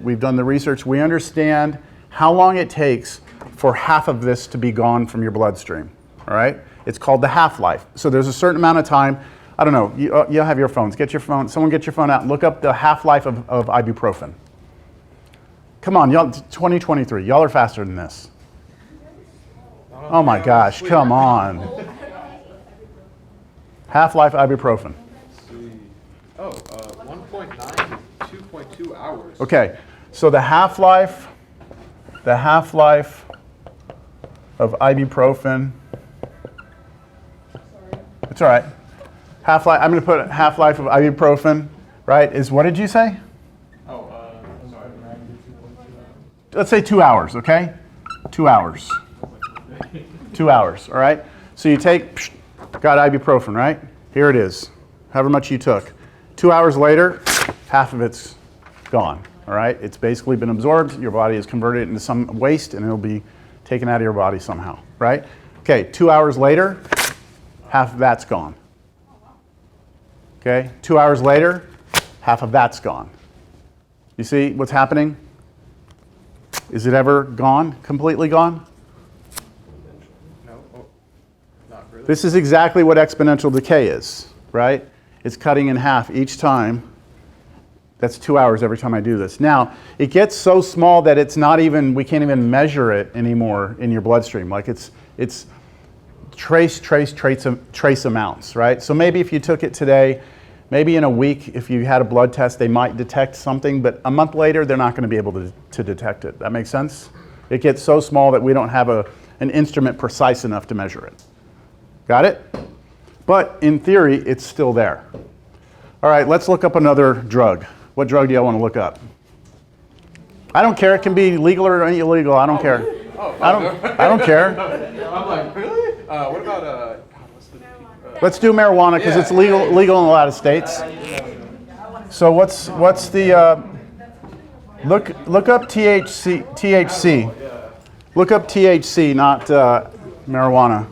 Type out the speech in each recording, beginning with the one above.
We've done the research. We understand how long it takes for half of this to be gone from your bloodstream, all right? It's called the half-life. So there's a certain amount of time. I don't know, you'll have your phones. Get your phone, someone get your phone out and look up the half-life of ibuprofen. Come on, y'all, 2023, y'all are faster than this. Oh my gosh, come on. Half-life ibuprofen. Oh, 1.9 to 2.2 hours. Okay, so the half-life of ibuprofen, it's all right. Half-life, I'm going to put half-life of ibuprofen, right, is what did you say? Oh, sorry. Let's say 2 hours, okay? 2 hours. 2 hours, all right? So you take, got ibuprofen, right? Here it is, however much you took. 2 hours later, half of it's gone, all right? It's basically been absorbed, your body has converted it into some waste, and it'll be taken out of your body somehow, right? Okay, 2 hours later, half of that's gone. Okay, 2 hours later, half of that's gone. You see what's happening? Is it ever gone, completely gone? No, not really. This is exactly what exponential decay is, right? It's cutting in half each time. That's 2 hours every time I do this. Now, it gets so small that it's not even, we can't even measure it anymore in your bloodstream. Like it's trace amounts, right? So maybe if you took it today, maybe in a week, if you had a blood test, they might detect something, but a month later, they're not going to be able to detect it. That makes sense? It gets so small that we don't have an instrument precise enough to measure it. Got it? But in theory, it's still there. All right, let's look up another drug. What drug do y'all want to look up? I don't care. It can be legal or illegal. I don't care. I don't care. I'm like, really? What about Let's do marijuana because it's legal in a lot of states. So what's the look up THC. Look up THC, not marijuana.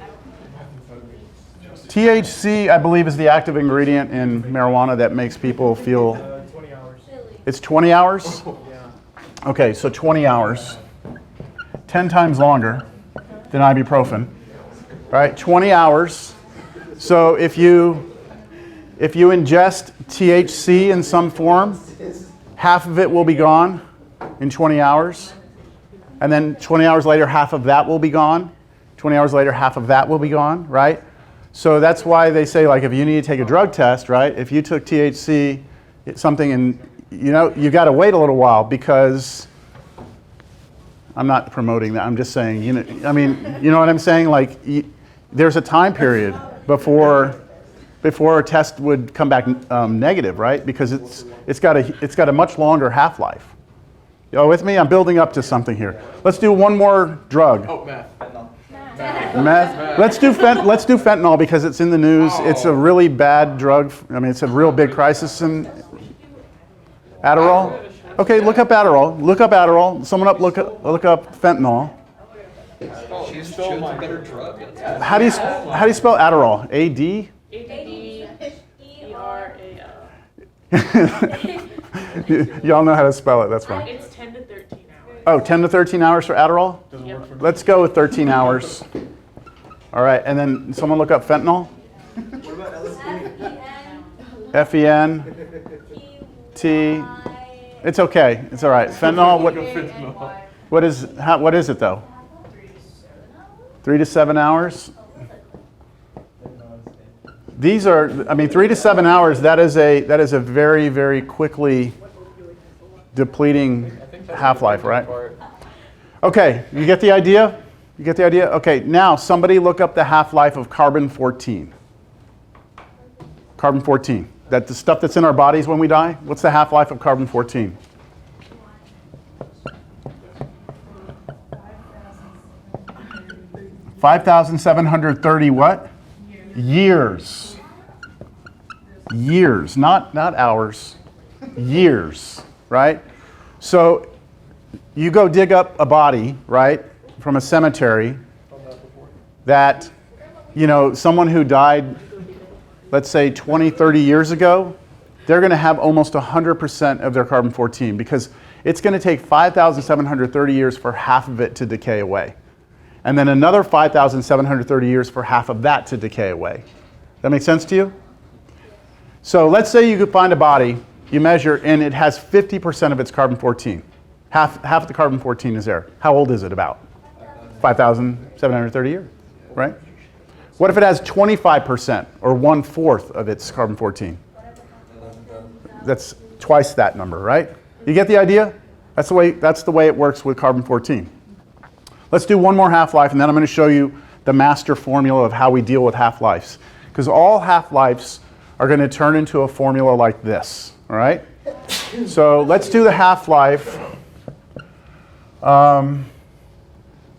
THC, I believe, is the active ingredient in marijuana that makes people feel. 20 hours. It's 20 hours? Okay, so 20 hours. 10 times longer than ibuprofen. Right? 20 hours. So if you ingest THC in some form, half of it will be gone in 20 hours. And then 20 hours later, half of that will be gone. 20 hours later, half of that will be gone, right? So that's why they say, like, if you need to take a drug test, right? If you took THC, something, and you got to wait a little while because I'm not promoting that. I'm just saying, you know what I'm saying? Like, there's a time period before a test would come back negative, right? Because it's got a much longer half-life. You all with me? I'm building up to something here. Let's do one more drug. Oh, meth. Meth. Let's do fentanyl because it's in the news. Oh. It's a really bad drug. I mean, it's a real big crisis in Adderall. Okay, look up Adderall. Look up Adderall. Someone look up fentanyl. She's still a better drug. How do you spell Adderall? A-D? A-D-E-R-A-L. Y'all know how to spell it. That's fine. It's 10 to 13 hours. Oh, 10 to 13 hours for Adderall? Yep. Let's go with 13 hours. All right, and then someone look up fentanyl. What about LSD? F-E-N-T. It's okay. It's all right. Fentanyl. What is it though? 3 to 7 hours. These are, 3 to 7 hours. That is a very, very quickly depleting half-life, right? Okay, you get the idea? You get the idea? Okay, now somebody look up the half-life of carbon-14. Carbon-14. The stuff that's in our bodies when we die. What's the half-life of carbon-14? $5,730 what? Years. Years, not hours. Years, right? So you go dig up a body, right, from a cemetery that, someone who died, let's say 20, 30 years ago, they're going to have almost 100% of their carbon-14 because it's going to take 5,730 years for half of it to decay away. And then another 5,730 years for half of that to decay away. That make sense to you? So let's say you could find a body, you measure, and it has 50% of its carbon-14. Half of the carbon-14 is there. How old is it about? 5,730 years, right? What if it has 25% or 1/4 of its carbon-14? That's twice that number, right? You get the idea? That's the way it works with carbon-14. Let's do one more half-life, and then I'm going to show you the master formula of how we deal with half-lives. Because all half-lives are going to turn into a formula like this, all right? So let's do the half-life.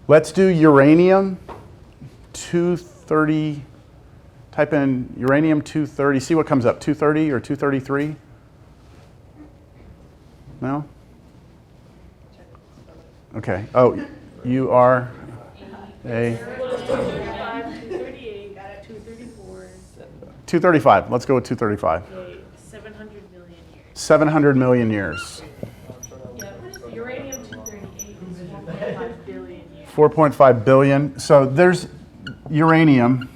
Let's do uranium 230. Type in uranium 230. See what comes up, 230 or 233? No? Okay. Oh, you are a 238, 234, 235. Let's go with 235. 700 million years. 700 million years. Yeah, uranium 238 is 4.5 billion years. 4.5 billion. So there's uranium.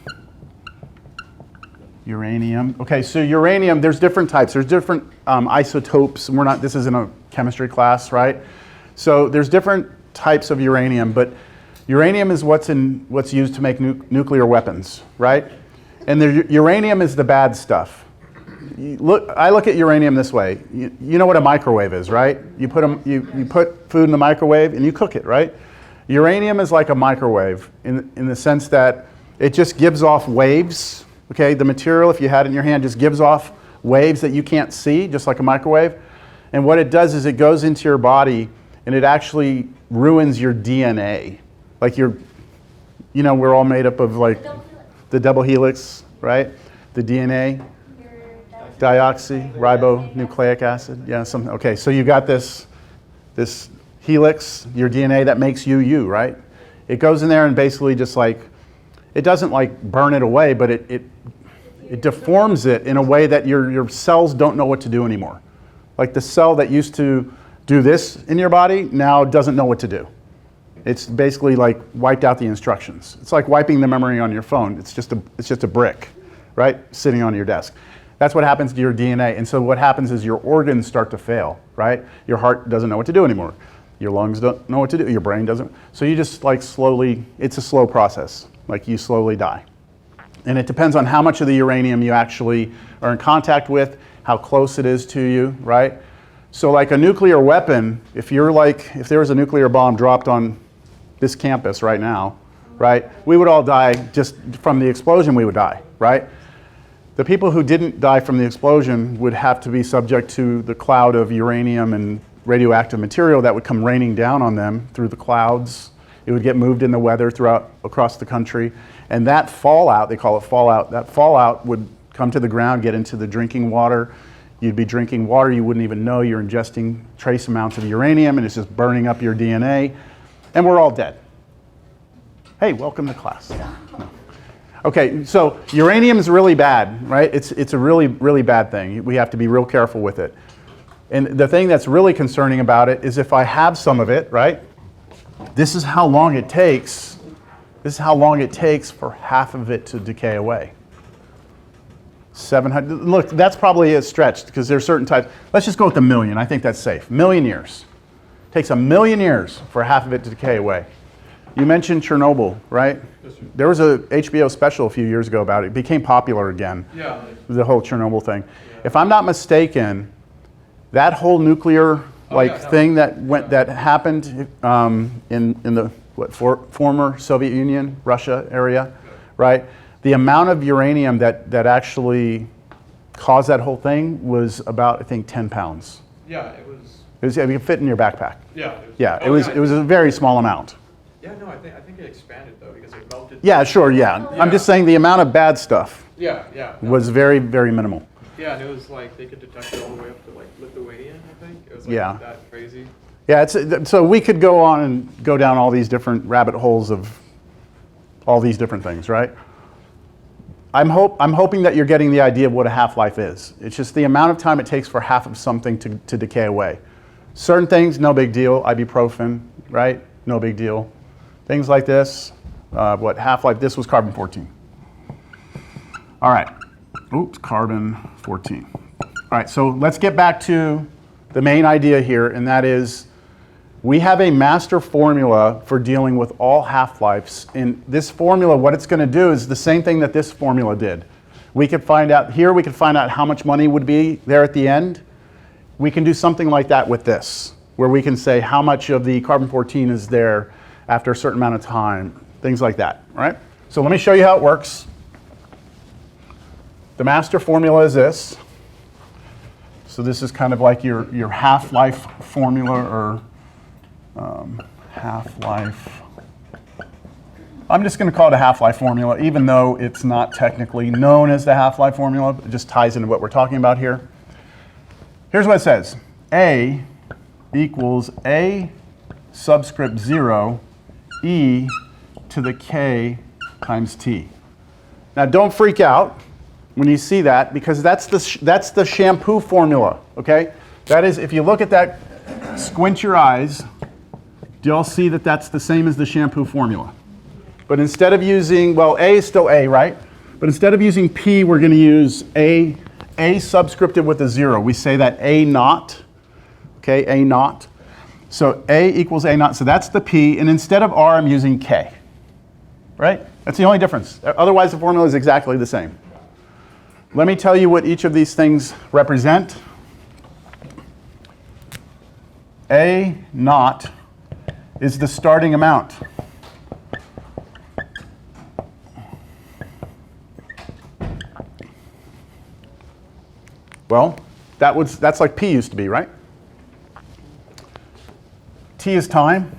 Uranium. Okay, so uranium, there's different types. There's different isotopes. This isn't a chemistry class, right? So there's different types of uranium, but uranium is what's used to make nuclear weapons, right? And the uranium is the bad stuff. I look at uranium this way. You know what a microwave is, right? You put food in the microwave and you cook it, right? Uranium is like a microwave in the sense that it just gives off waves. Okay, the material, if you had it in your hand, just gives off waves that you can't see, just like a microwave. And what it does is it goes into your body and it actually ruins your DNA. Like we're all made up of like the double helix, right? The DNA, deoxyribonucleic acid. Yeah, okay, so you got this helix, your DNA that makes you, right? It goes in there and basically just like, it doesn't like burn it away, but it deforms it in a way that your cells don't know what to do anymore. Like the cell that used to do this in your body now doesn't know what to do. It's basically like wiped out the instructions. It's like wiping the memory on your phone. It's just a brick, right, sitting on your desk. That's what happens to your DNA. And so what happens is your organs start to fail, right? Your heart doesn't know what to do anymore. Your lungs don't know what to do. Your brain doesn't. So you just like slowly, it's a slow process. Like you slowly die. And it depends on how much of the uranium you actually are in contact with, how close it is to you, right? So like a nuclear weapon, if there was a nuclear bomb dropped on this campus right now, right, we would all die just from the explosion, we would die, right? The people who didn't die from the explosion would have to be subject to the cloud of uranium and radioactive material that would come raining down on them through the clouds. It would get moved in the weather across the country. And that fallout, they call it fallout, that fallout would come to the ground, get into the drinking water. You'd be drinking water, you wouldn't even know you're ingesting trace amounts of uranium, and it's just burning up your DNA. And we're all dead. Hey, welcome to class. Okay, so uranium is really bad, right? It's a really, really bad thing. We have to be real careful with it. And the thing that's really concerning about it is if I have some of it, right? This is how long it takes. This is how long it takes for half of it to decay away. 700. Look, that's probably a stretch because there's certain types. Let's just go with 1 million. I think that's safe. 1 million years. It takes 1 million years for half of it to decay away. You mentioned Chernobyl, right? Yes, sir. There was a HBO special a few years ago about it. It became popular again. Yeah. The whole Chernobyl thing. If I'm not mistaken, that whole nuclear thing that happened in the former Soviet Union, Russia area, right? The amount of uranium that actually caused that whole thing was about, I think, 10 pounds. Yeah, it was. It could fit in your backpack. Yeah. Yeah, it was a very small amount. Yeah, no, I think it expanded though because it melted. Yeah, sure, yeah. I'm just saying the amount of bad stuff Yeah. No. was very, very minimal. Yeah, and it was like they could detect it all the way up to like Lithuania, I think. It was like Yeah. that crazy. Yeah, so we could go on and go down all these different rabbit holes of all these different things, right? I'm hoping that you're getting the idea of what a half-life is. It's just the amount of time it takes for half of something to decay away. Certain things, no big deal. Ibuprofen, right? No big deal. Things like this, what half-life, this was carbon-14. All right, oops, carbon-14. All right, so let's get back to the main idea here, and that is we have a master formula for dealing with all half-lives. And this formula, what it's going to do is the same thing that this formula did. We could find out here, we could find out how much money would be there at the end. We can do something like that with this, where we can say how much of the carbon-14 is there after a certain amount of time, things like that, right? So let me show you how it works. The master formula is this. So this is kind of like your half-life formula, or half-life. I'm just going to call it a half-life formula, even though it's not technically known as the half-life formula. It just ties into what we're talking about here. Here's what it says. A equals A subscript 0 e to the k times t. Now don't freak out when you see that, because that's the shampoo formula, okay? That is, if you look at that, squint your eyes, you'll see that that's the same as the shampoo formula. But instead of using, well, A is still A, right? But instead of using P, we're going to use A subscripted with a 0. We say that A naught, okay, A naught. So A equals A naught, so that's the P, and instead of R, I'm using K, right? That's the only difference. Otherwise, the formula is exactly the same. Let me tell you what each of these things represent. A naught is the starting amount. Well, that's like P used to be, right? T is time,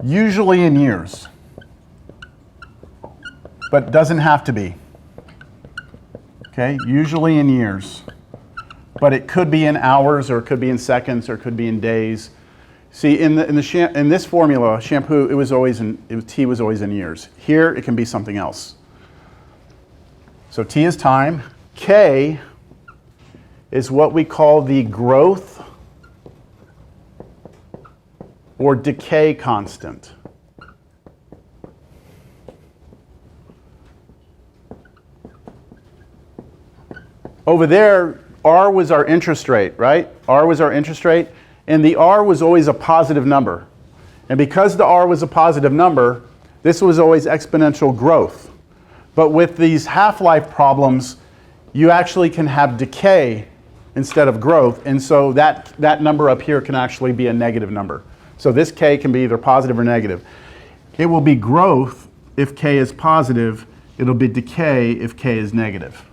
usually in years, but doesn't have to be. Okay, usually in years, but it could be in hours, or it could be in seconds, or it could be in days. See, in this formula, shampoo, T was always in years. Here, it can be something else. So T is time. K is what we call the growth or decay constant. Over there, R was our interest rate, right? R was our interest rate, and the R was always a positive number. And because the R was a positive number, this was always exponential growth. But with these half-life problems, you actually can have decay instead of growth, and so that number up here can actually be a negative number. So this K can be either positive or negative. It will be growth if K is positive. It'll be decay if K is negative.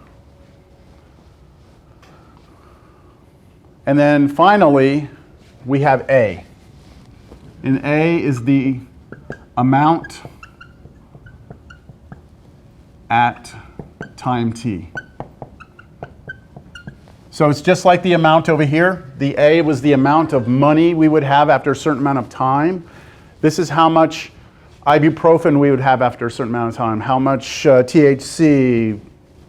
And then finally, we have A. And A is the amount at time t. So it's just like the amount over here. The A was the amount of money we would have after a certain amount of time. This is how much ibuprofen we would have after a certain amount of time, how much THC,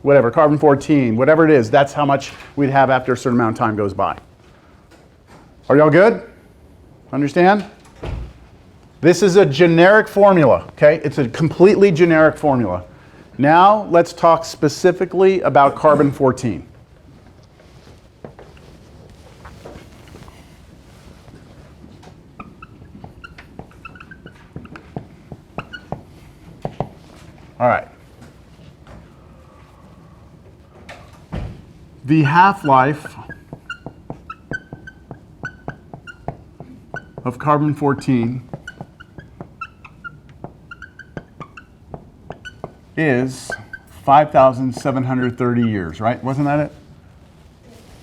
whatever, carbon-14, whatever it is, that's how much we'd have after a certain amount of time goes by. Are y'all good? Understand? This is a generic formula, okay? It's a completely generic formula. Now let's talk specifically about carbon-14. All right. The half-life of carbon-14 is 5,730 years, right? Wasn't that it?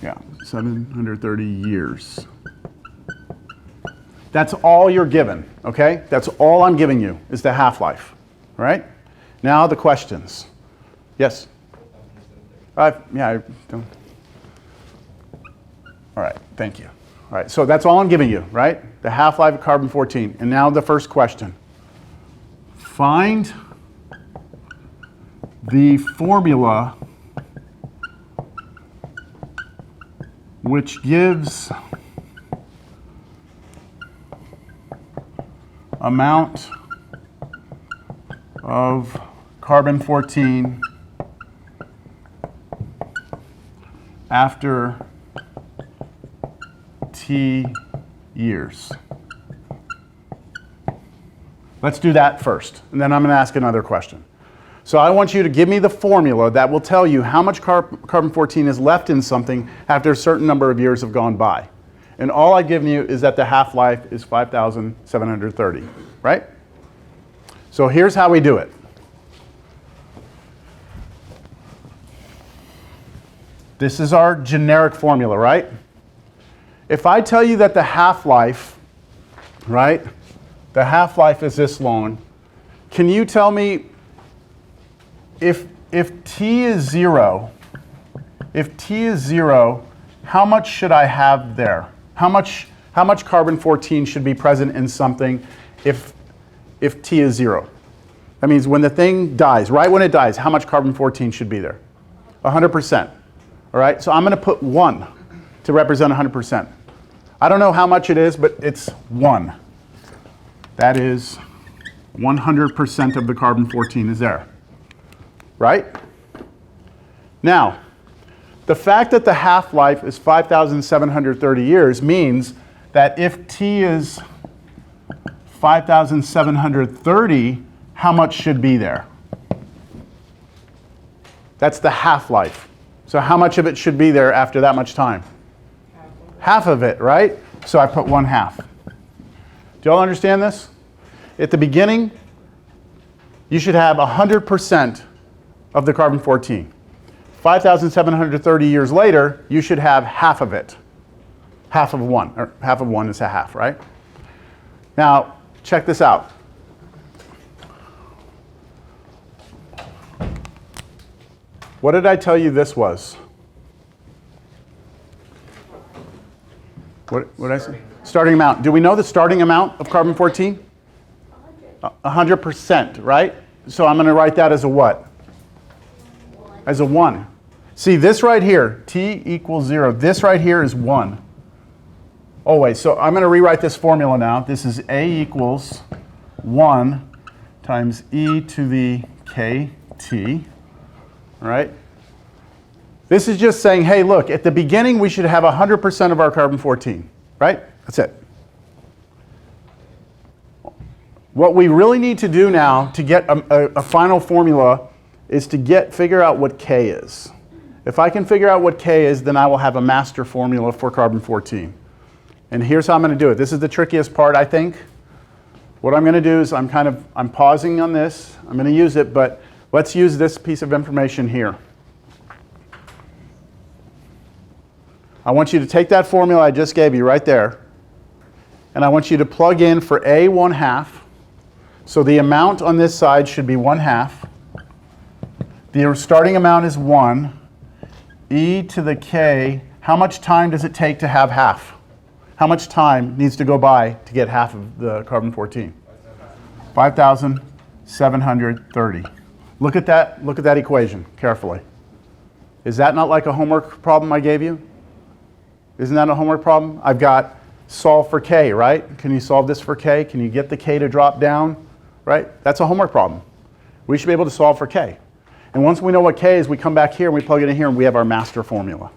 Yeah, 730 years. That's all you're given, okay? That's all I'm giving you is the half-life, all right? Now the questions. Yes? Yeah, I don't. All right, thank you. All right, so that's all I'm giving you, right? The half-life of carbon-14. And now the first question. Find the formula which gives amount of carbon-14 after T years. Let's do that first, and then I'm going to ask another question. So I want you to give me the formula that will tell you how much carbon-14 is left in something after a certain number of years have gone by. And all I've given you is that the half-life is 5,730, right? So here's how we do it. This is our generic formula, right? If I tell you that the half-life, right, the half-life is this long, can you tell me if T is 0, how much should I have there? How much carbon-14 should be present in something if T is 0? That means when the thing dies, right when it dies, how much carbon-14 should be there? 100%. All right, so I'm going to put 1 to represent 100%. I don't know how much it is, but it's 1. That is 100% of the carbon-14 is there. Right? Now, the fact that the half-life is 5,730 years means that if T is 5,730, how much should be there? That's the half-life. So how much of it should be there after that much time? Half of it, right? So I put 1/2. Do y'all understand this? At the beginning, you should have 100% of the carbon-14. 5,730 years later, you should have half of it. Half of 1, or half of 1 is a half, right? Now, check this out. What did I tell you this was? What did I say? Starting amount. Do we know the starting amount of carbon-14? 100%, right? So I'm going to write that as a what? As a 1. See, this right here, T equals 0. This right here is 1. Always. So I'm going to rewrite this formula now. This is A equals 1 times e to the kt. All right? This is just saying, hey, look, at the beginning we should have 100% of our carbon-14, right? That's it. What we really need to do now to get a final formula is to figure out what K is. If I can figure out what K is, then I will have a master formula for carbon-14. And here's how I'm going to do it. This is the trickiest part, I think. What I'm going to do is I'm pausing on this. I'm going to use it, but let's use this piece of information here. I want you to take that formula I just gave you right there, and I want you to plug in for A 1/2. So the amount on this side should be 1/2. The starting amount is 1. E to the k, how much time does it take to have half? How much time needs to go by to get half of the carbon-14? 5,730. Look at that equation carefully. Is that not like a homework problem I gave you? Isn't that a homework problem? I've got solve for k, right? Can you solve this for k? Can you get the k to drop down? Right? That's a homework problem. We should be able to solve for k. And once we know what k is, we come back here and we plug it in here and we have our master formula.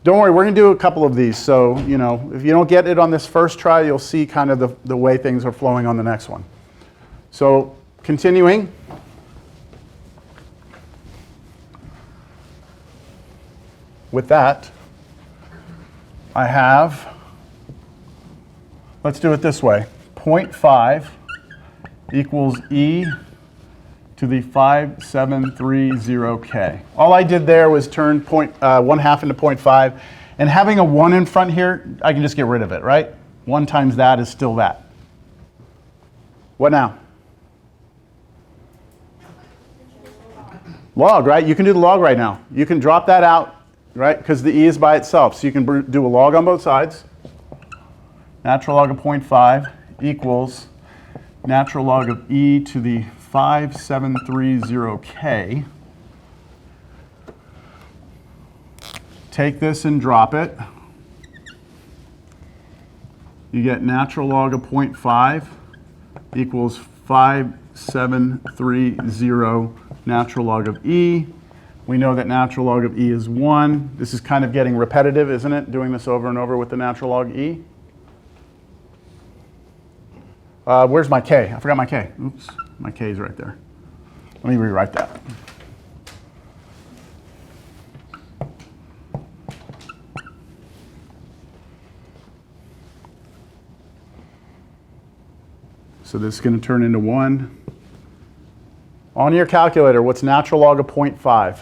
Don't worry, we're going to do a couple of these. So, you know, if you don't get it on this first try, you'll see kind of the way things are flowing on the next one. So, continuing. With that, I have, let's do it this way. 0.5 equals e to the 5730k. All I did there was turn 1/2 into 0.5. And having a 1 in front here, I can just get rid of it, right? 1 times that is still that. What now? Log, right? You can do the log right now. You can drop that out, right? Because the e is by itself. So you can do a log on both sides. Natural log of 0.5 equals natural log of e to the 5730k take this and drop it. You get natural log of 0.5 equals 5730 natural log of E. We know that natural log of E is 1. This is kind of getting repetitive, isn't it? Doing this over and over with the natural log E. Where's my K? I forgot my K. Oops, my K is right there. Let me rewrite that. So this is going to turn into 1. On your calculator, what's natural log of 0.5?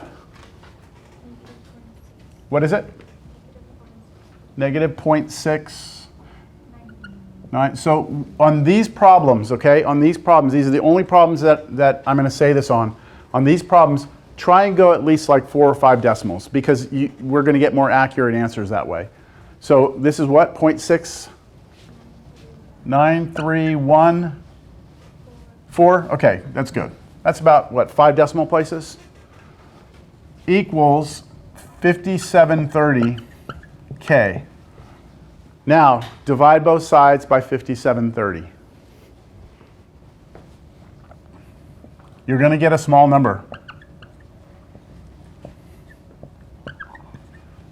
What is it? Negative 0.6. So on these problems, okay, on these problems, these are the only problems that I'm going to say this on. On these problems, try and go at least like 4 or 5 decimals because we're going to get more accurate answers that way. So this is what? 0.6931? 4? Okay, that's good. That's about, what, 5 decimal places? Equals 5730K. Now, divide both sides by 5730. You're going to get a small number.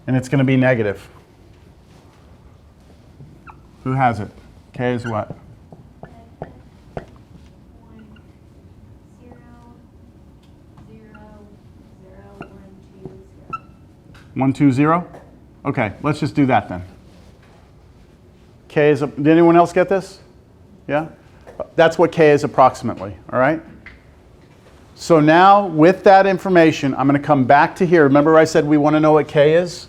And it's going to be negative. Who has it? K is what? 120? Okay, let's just do that then. K is, did anyone else get this? Yeah? That's what K is approximately, all right? So now, with that information, I'm going to come back to here. Remember I said we want to know what K is?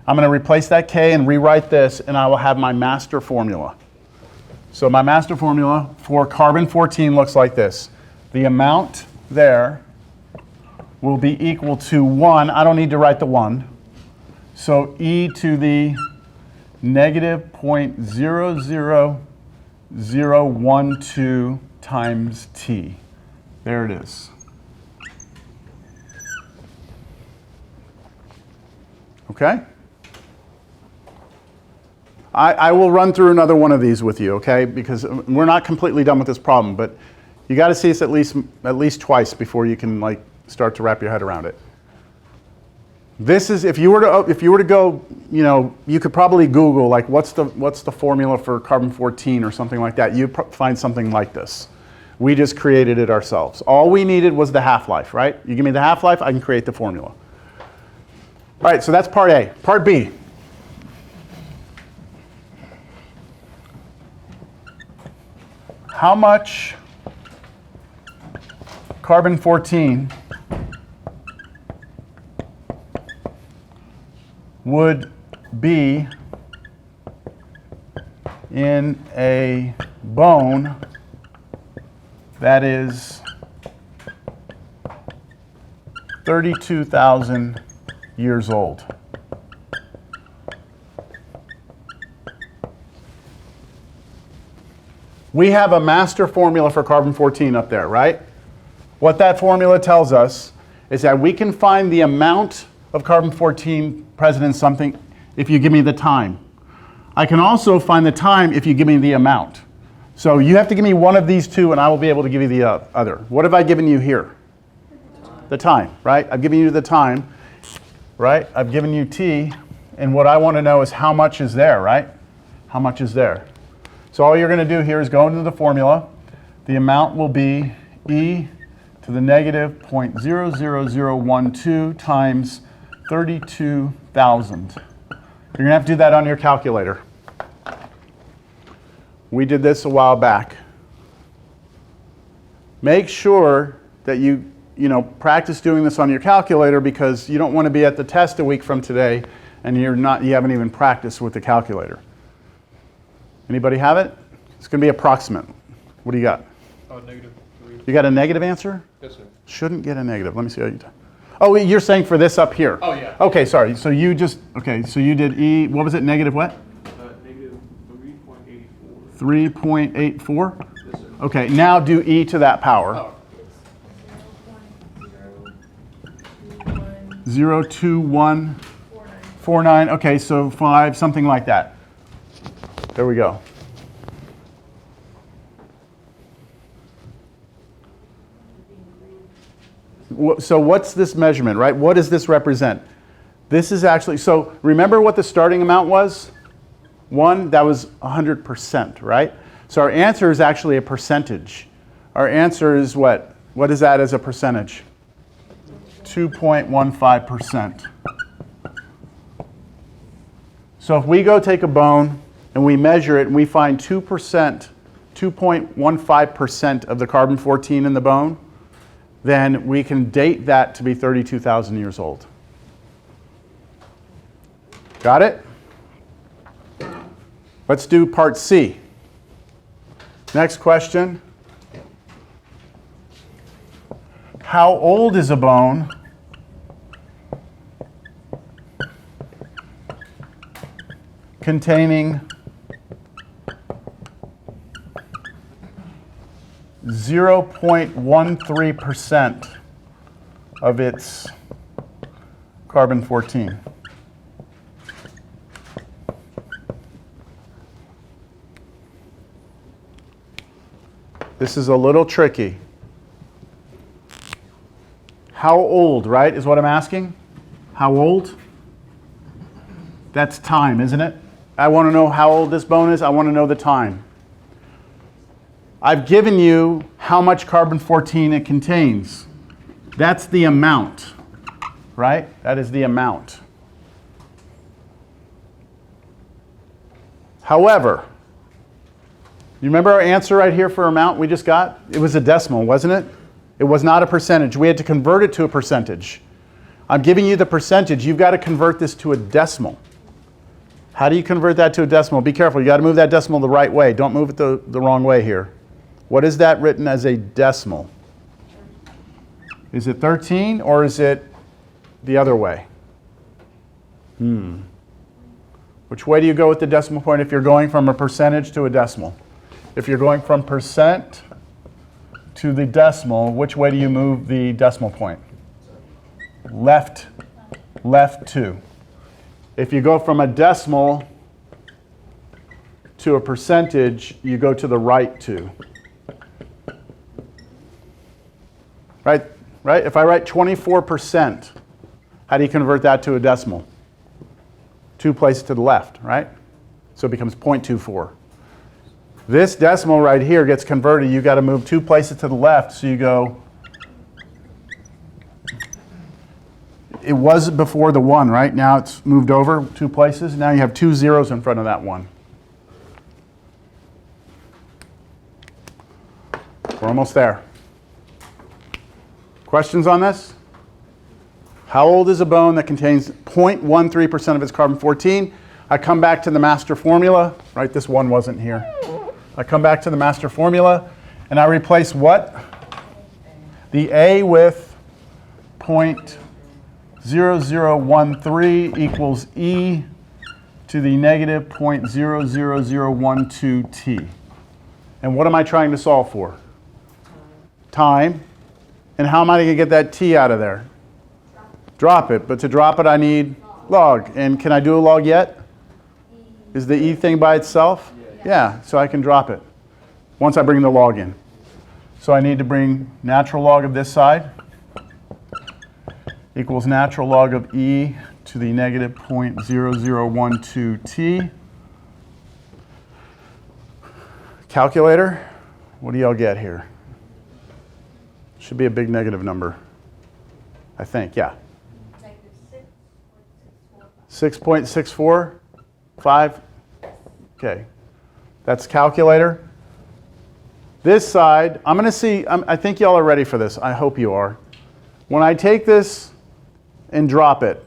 I'm going to replace that K and rewrite this, and I will have my master formula. So my master formula for carbon-14 looks like this. The amount there will be equal to 1. I don't need to write the 1. So E to the negative 0.00012 times T. There it is. Okay? I will run through another one of these with you, okay? Because we're not completely done with this problem, but you got to see this at least twice before you can like start to wrap your head around it. This is, if you were to go, you know, you could probably Google like what's the formula for carbon-14 or something like that. You'd find something like this. We just created it ourselves. All we needed was the half-life, right? You give me the half-life, I can create the formula. All right, so that's part A. Part B. How much carbon-14 would be in a bone that is 32,000 years old? We have a master formula for carbon-14 up there, right? What that formula tells us is that we can find the amount of carbon-14 present in something if you give me the time. I can also find the time if you give me the amount. So you have to give me one of these two and I will be able to give you the other. What have I given you here? The time, right? I've given you the time, right? I've given you T, and what I want to know is how much is there, right? How much is there? So all you're going to do here is go into the formula. The amount will be E to the negative 0.00012 times 32,000. You're going to have to do that on your calculator. We did this a while back. Make sure that you practice doing this on your calculator because you don't want to be at the test a week from today and you haven't even practiced with the calculator. Anybody have it? It's going to be approximate. What do you got? -3. You got a negative answer? Yes, sir. Shouldn't get a negative. Let me see how you do. Oh, you're saying for this up here. Oh, yeah. Okay, sorry. So you just, okay, so you did E, what was it, negative what? Negative 3.84. 3.84? Yes, sir. Okay, now do E to that power. Oh. 0.021 49, okay, so 5, something like that. There we go. So what's this measurement, right? What does this represent? This is actually, so remember what the starting amount was? 1, that was 100%, right? So our answer is actually a percentage. Our answer is what? What is that as a percentage? 2.15%. So if we go take a bone and we measure it and we find 2%, 2.15% of the carbon-14 in the bone, then we can date that to be 32,000 years old. Got it? Let's do part C. Next question. How old is a bone containing 0.13% of its carbon-14? This is a little tricky. How old, right, is what I'm asking? How old? That's time, isn't it? I want to know how old this bone is. I want to know the time. I've given you how much carbon-14 it contains. That's the amount, right? That is the amount. However, you remember our answer right here for amount we just got? It was a decimal, wasn't it? It was not a percentage. We had to convert it to a percentage. I'm giving you the percentage. You've got to convert this to a decimal. How do you convert that to a decimal? Be careful. You got to move that decimal the right way. Don't move it the wrong way here. What is that written as a decimal? Is it 13 or is it the other way? Which way do you go with the decimal point if you're going from a percentage to a decimal? If you're going from percent to the decimal, which way do you move the decimal point? Left 2. If you go from a decimal to a percentage, you go to the right 2. Right? If I write 24%, how do you convert that to a decimal? 2 places to the left, right? So it becomes 0.24. This decimal right here gets converted. You've got to move 2 places to the left. So you go, it was before the 1, right? Now it's moved over 2 places. Now you have 2 zeros in front of that 1. We're almost there. Questions on this? How old is a bone that contains 0.13% of its carbon-14? I come back to the master formula, right? This 1 wasn't here. I come back to the master formula, and I replace what? The A with 0.0013 equals E to the negative 0.00012 T. And what am I trying to solve for? Time. And how am I going to get that T out of there? Drop it. But to drop it, I need log. And can I do a log yet? Is the E thing by itself? Yeah, so I can drop it once I bring the log in. So I need to bring natural log of this side equals natural log of E to the negative 0.0012 T. Calculator, what do y'all get here? Should be a big negative number, I think, yeah. 6.645? Okay, that's calculator. This side, I'm going to see, I think y'all are ready for this. I hope you are. When I take this and drop it,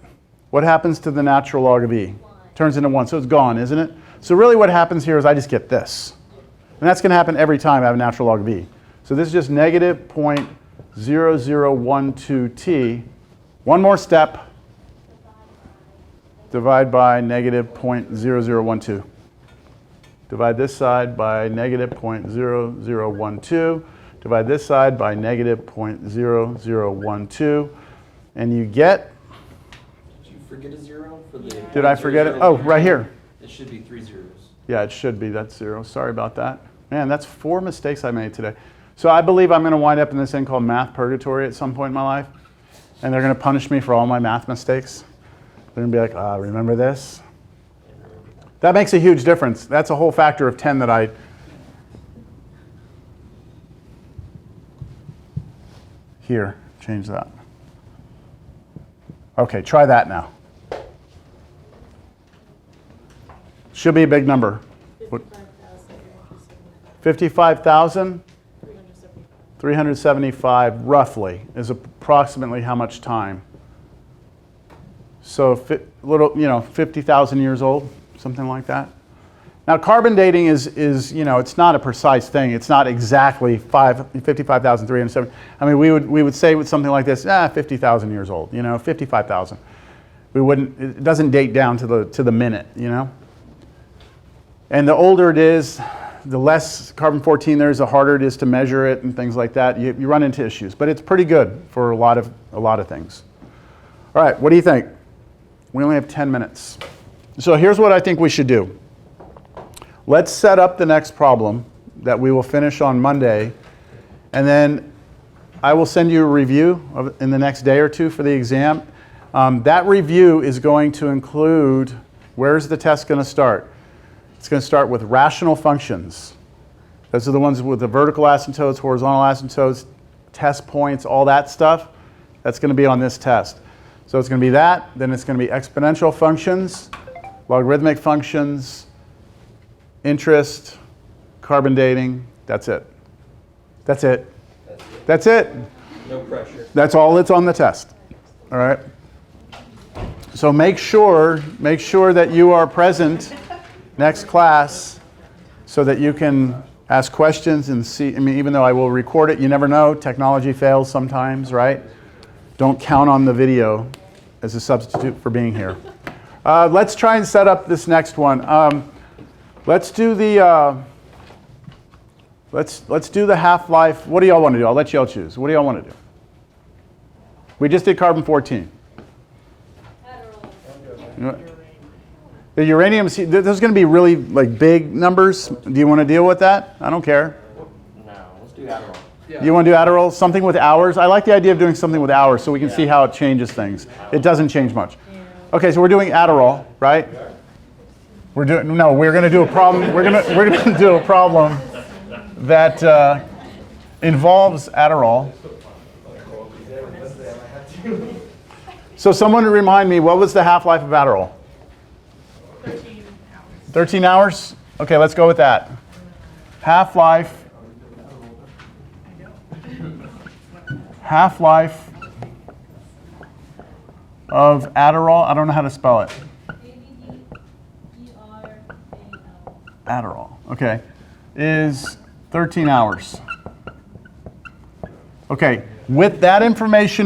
what happens to the natural log of E? Turns into 1, so it's gone, isn't it? So really what happens here is I just get this. And that's going to happen every time I have a natural log of E. So this is just negative 0.0012 T. One more step. Divide by negative 0.0012. Divide this side by negative 0.0012. Divide this side by negative 0.0012. And you get... Did you forget a 0? For the Did I forget it? Oh, right here. It should be 3 zeros. Yeah, it should be. That's 0. Sorry about that. Man, that's 4 mistakes I made today. So I believe I'm going to wind up in this thing called math purgatory at some point in my life. And they're going to punish me for all my math mistakes. They're going to be like, remember this? That makes a huge difference. That's a whole factor of 10 that I... Here, change that. Okay, try that now. Should be a big number. 55,000? 375 roughly is approximately how much time. So little, 50,000 years old, something like that. Now carbon dating is it's not a precise thing. It's not exactly 55,370. I mean, we would say with something like this, 50,000 years old, 55,000. We wouldn't, it doesn't date down to the minute, And the older it is, the less carbon-14 there is, the harder it is to measure it and things like that. You run into issues, but it's pretty good for a lot of things. All right, what do you think? We only have 10 minutes. So here's what I think we should do. Let's set up the next problem that we will finish on Monday, and then I will send you a review in the next day or two for the exam. That review is going to include, where's the test going to start? It's going to start with rational functions. Those are the ones with the vertical asymptotes, horizontal asymptotes, test points, all that stuff. That's going to be on this test. So it's going to be that, then it's going to be exponential functions, logarithmic functions, interest, carbon dating. That's it. That's it. That's it. No pressure. That's all that's on the test. All right. So make sure that you are present next class so that you can ask questions and see. I mean, even though I will record it, you never know. Technology fails sometimes, right? Don't count on the video as a substitute for being here. Let's try and set up this next one. Let's do the let's do the half-life. What do y'all want to do? I'll let y'all choose. What do y'all want to do? We just did carbon-14. The uranium, there's going to be really big numbers. Do you want to deal with that? I don't care. No, let's do Adderall. Yeah. You want to do Adderall? Something with hours? I like the idea of doing something with hours so we can see how it changes things. It doesn't change much. Okay, so we're doing Adderall, right? We're going to do a problem. We're going to do a problem that involves Adderall. So someone remind me, what was the half-life of Adderall? 13 hours. 13 hours? Okay, let's go with that. Half-life of Adderall. I don't know how to spell it. Adderall. Okay. Is 13 hours. Okay. With that information